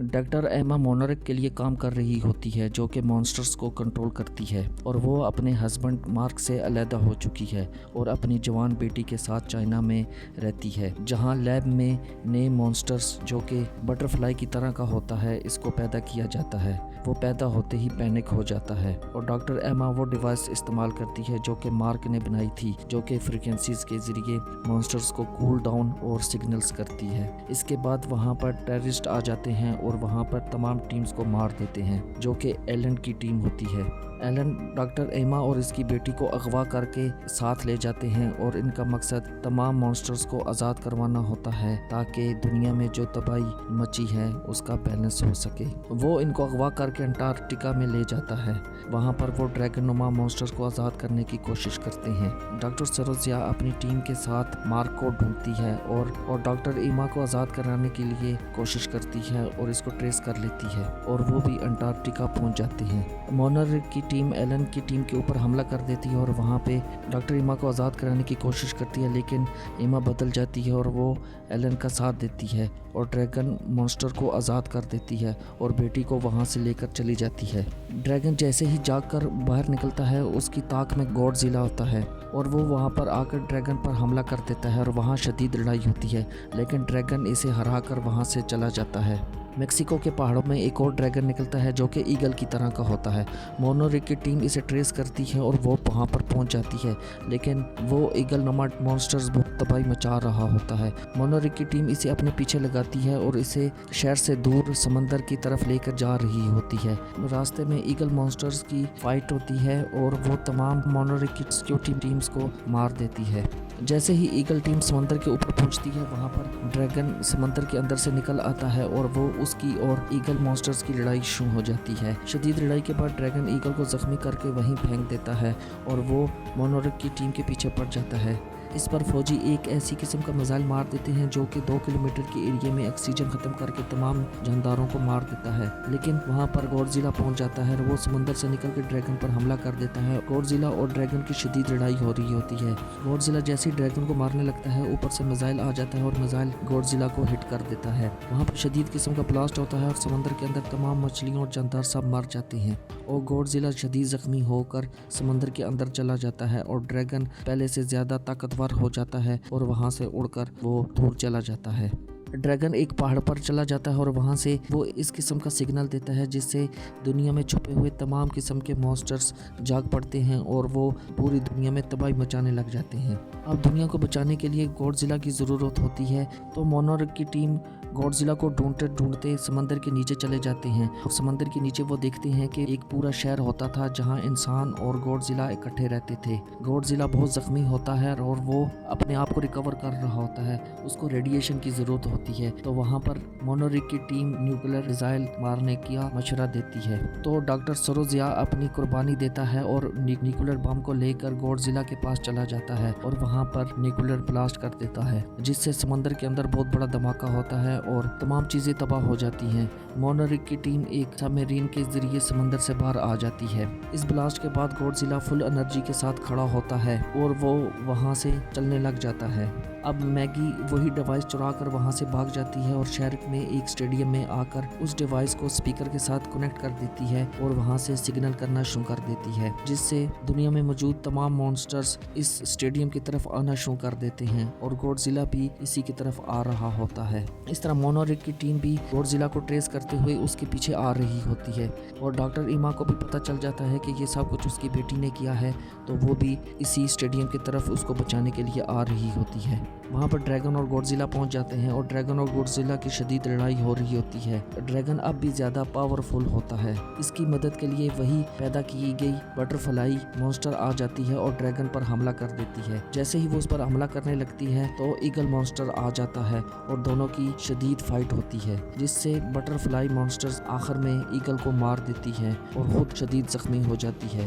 Doctor ایما مونرک کے لیے کام کر رہی ہوتی ہے جو کہ مانسٹرز کو کنٹرول کرتی ہے، اور وہ اپنے ہسبینڈ مارک سے علیحدہ ہو چکی ہے اور اپنی جوان بیٹی کے ساتھ چائنا میں رہتی ہے، جہاں لیب میں نئے مانسٹرز جو کہ بٹر فلائی کی طرح کا ہوتا ہے اس کو پیدا کیا جاتا ہے۔ وہ پیدا ہوتے ہی پینک ہو جاتا ہے اور ڈاکٹر ایما وہ ڈیوائس استعمال کرتی ہے جو کہ مارک نے بنائی تھی، جو کہ فریکوینسیز کے ذریعے مانسٹرز کو کول ڈاؤن اور سگنلز کرتی ہے۔ اس کے بعد وہاں پر ٹیررسٹ آ جاتے ہیں اور وہاں پر تمام ٹیمز کو مار دیتے ہیں، جو کہ ایلن کی ٹیم ہوتی ہے۔ ایلن ڈاکٹر ایما اور اس کی بیٹی کو اغوا کر کے ساتھ لے جاتے ہیں اور ان کا مقصد تمام مانسٹرز کو آزاد کروانا ہوتا ہے تاکہ دنیا میں جو تباہی مچی ہے اس کا بیلنس ہو سکے۔ وہ ان کو اغوا کر کے انٹارکٹیکا میں لے جاتا ہے، وہاں پر وہ ڈریگن نما مانسٹرز کو آزاد کرنے کی کوشش کرتے ہیں۔ ڈاکٹر سروزیا اپنی ٹیم کے ساتھ مارک کو ڈھونڈتی ہے اور ڈاکٹر ایما کو آزاد کرانے کے لیے کوشش کرتی ہے اور اس کو ٹریس کر لیتی ہے اور وہ بھی انٹارکٹیکا پہنچ جاتے ہیں۔ مونرک کی ٹیم ایلن کی ٹیم کے اوپر حملہ کر دیتی ہے اور وہاں پہ ڈاکٹر ایما کو آزاد کرانے کی کوشش کرتی ہے، لیکن ایما بدل جاتی ہے اور وہ ایلن کا ساتھ دیتی ہے اور ڈریگن مانسٹر کو آزاد کر دیتی ہے اور بیٹی کو وہاں سے لے کر چلی جاتی ہے۔ ڈریگن جیسے ہی جاگ کر باہر نکلتا ہے اس کی طاق میں گاڈ زیلا ہوتا ہے اور وہ وہاں پر آ کر ڈریگن پر حملہ کر دیتا ہے اور وہاں شدید لڑائی ہوتی ہے، لیکن ڈریگن اسے ہرا کر وہاں سے چلا جاتا ہے۔ میکسیکو کے پہاڑوں میں ایک اور ڈریگن نکلتا ہے جو کہ ایگل کی طرح کا ہوتا ہے۔ مونرک کی ٹیم اسے ٹریس کرتی ہے اور وہ وہاں پر پہنچ جاتی ہے، لیکن وہ ایگل نما مانسٹرز بہت تباہی مچا رہا ہوتا ہے۔ مونرک کی ٹیم اسے اپنے پیچھے لگاتی ہے اور اسے شہر سے دور سمندر کی طرف لے کر جا رہی ہوتی ہے۔ راستے میں ایگل مانسٹرز کی فائٹ ہوتی ہے اور وہ تمام مونرک کی سیکیورٹی ٹیمز کو مار دیتی ہے۔ جیسے ہی ایگل ٹیم سمندر کے اوپر پہنچتی ہے وہاں پر ڈریگن سمندر کے اندر سے نکل آتا ہے اور وہ اس کی اور ایگل مانسٹرز کی لڑائی شروع ہو جاتی ہے۔ شدید لڑائی کے بعد ڈریگن ایگل کو زخمی کر کے وہیں پھینک دیتا ہے اور وہ مونرک کی ٹیم کے پیچھے پڑ جاتا ہے۔ اس پر فوجی ایک ایسی قسم کا میزائل مار دیتے ہیں جو کہ 2 کلومیٹر کے ایریے میں آکسیجن ختم کر کے تمام جانداروں کو مار دیتا ہے، لیکن وہاں پر گوڈزیلا پہنچ جاتا ہے اور وہ سمندر سے نکل کے ڈریگن پر حملہ کر دیتا ہے۔ گوڈزیلا اور ڈریگن کی شدید لڑائی ہو رہی ہوتی ہے۔ گوڈزیلا جیسے ہی ڈریگن کو مارنے لگتا ہے اوپر سے میزائل آ جاتا ہے اور میزائل گوڈزیلا کو ہٹ کر دیتا ہے۔ وہاں پر شدید قسم کا بلاسٹ ہوتا ہے اور سمندر کے اندر تمام مچھلیاں اور جاندار سب مر جاتے ہیں اور گوڈزیلا شدید زخمی ہو کر سمندر کے اندر چلا جاتا ہے اور ڈریگن پہلے سے زیادہ طاقتور ہو جاتا ہے اور وہاں سے اڑ کر وہ دور چلا جاتا ہے۔ ڈریگن ایک پہاڑ پر چلا جاتا ہے اور وہاں سے وہ اس قسم کا سگنل دیتا ہے جس سے دنیا میں چھپے ہوئے تمام قسم کے مانسٹرز جاگ پڑتے ہیں اور وہ پوری دنیا میں تباہی مچانے لگ جاتے ہیں۔ اب دنیا کو بچانے کے لیے گوڈزیلا کی ضرورت ہوتی ہے، تو مونرک کی ٹیم گوڈزیلا کو ڈھونڈتے ڈھونڈتے سمندر کے نیچے چلے جاتے ہیں اور سمندر کے نیچے وہ دیکھتے ہیں کہ ایک پورا شہر ہوتا تھا جہاں انسان اور گوڈزیلا اکٹھے رہتے تھے۔ گوڈزیلا بہت زخمی ہوتا ہے اور وہ اپنے آپ کو ریکور کر رہا ہوتا ہے، اس کو ریڈیشن کی ضرورت ہوتی ہے، تو وہاں پر مونرک کی ٹیم نیوکلیر میزائل مارنے کا مشورہ دیتی ہے۔ تو ڈاکٹر سروزیا اپنی قربانی دیتا ہے اور نیوکلیر بم کو لے کر گوڈزیلا کے پاس چلا جاتا ہے اور وہاں پر نیوکلیر بلاسٹ کر دیتا ہے جس سے سمندر کے اندر بہت بڑا دھماکہ ہوتا ہے اور تمام چیزیں تباہ ہو جاتی ہیں۔ مونرک کی ٹیم ایک سب میرین کے ذریعے سمندر سے باہر آ جاتی ہے۔ اس بلاسٹ کے بعد گوڈزیلا فل انرجی کے ساتھ کھڑا ہوتا ہے اور وہ وہاں سے چلنے لگ جاتا ہے۔ اب میگی وہی ڈیوائس چرا کر وہاں سے بھاگ جاتی ہے اور شہر میں ایک اسٹیڈیم میں آ کر اس ڈیوائس کو اسپیکر کے ساتھ کنیکٹ کر دیتی ہے اور وہاں سے سگنل کرنا شروع کر دیتی ہے جس سے دنیا میں موجود تمام مانسٹرز اس اسٹیڈیم کی طرف آنا شروع کر دیتے ہیں اور گوڈزیلا بھی اسی کی طرف آ رہا ہوتا ہے۔ اس طرح مونرک کی ٹیم بھی گوڈزیلا کو ٹریس کرتے ہوئے اس کے پیچھے آ رہی ہوتی ہے اور ڈاکٹر ایما کو بھی پتہ چل جاتا ہے کہ یہ سب کچھ اس کی بیٹی نے کیا ہے، تو وہ بھی اسی اسٹیڈیم کی طرف اس کو بچانے کے لیے آ رہی ہوتی ہے۔ وہاں پر ڈریگن اور گوڈزیلا پہنچ جاتے ہیں اور ڈریگن اور گوڈزیلا کی شدید لڑائی ہو رہی ہوتی ہے۔ ڈریگن اب بھی زیادہ پاورفل ہوتا ہے، اس کی مدد کے لیے وہی پیدا کی گئی بٹر فلائی مانسٹر آ جاتی ہے اور ڈریگن پر حملہ کر دیتی ہے۔ جیسے ہی وہ اس پر حملہ کرنے لگتی ہے تو ایگل مانسٹر آ جاتا ہے اور دونوں کی شدید فائٹ ہوتی ہے جس سے بٹر فلائی مانسٹر آخر میں ایگل کو مار دیتی ہے اور خود شدید زخمی ہو جاتی ہے۔